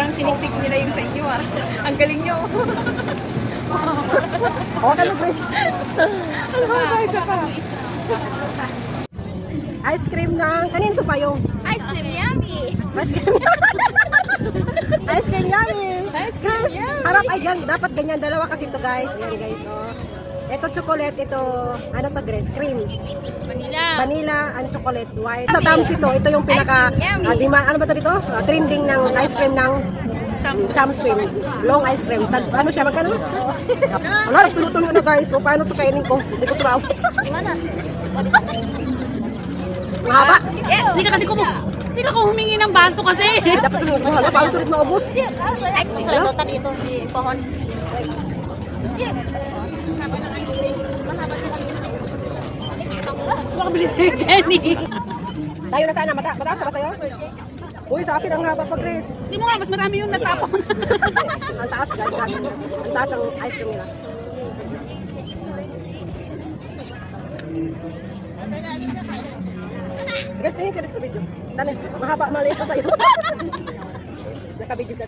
parang siniksik nila yung sa inyo ah. Ang galing nyo. Oh, kalo, Grace. Ano ba, isa pa? Ice cream ng, kanino to pa yung? Ice cream yummy. Ice cream. Ice cream yummy. Grace, harap ay gan, dapat ganyan. Dalawa kasi to guys. Ayan guys, oh. Ito chocolate, ito, ano to Grace? Cream. Vanilla. Vanilla and chocolate white. Sa Tams ito yung pinaka, ano ba ito dito? Trending ng ice cream ng Tams Swim. Long ice cream. Ano siya, magkano? Wala, nagtulo-tulo na guys. So, paano ito kainin ko? Hindi ko tumawas. Mahaba. Hindi ka kasi hindi ka humingi ng baso kasi. Dapat ito mahaba. Paano ito rin maubos? Ice cream lang doon dito si Pohon. Makabili sa'yo, Jenny. Sa'yo na sana. Mataas pa ba sa'yo? Uy, sa akin ang haba pa, Chris. Hindi mo nga, mas marami yung natapon. Ang taas, guys. Ang taas ang ice cream nila. Guys, tingin ka rin sa video. Dali, mahaba, maliit pa sa'yo. Nakabidyo sa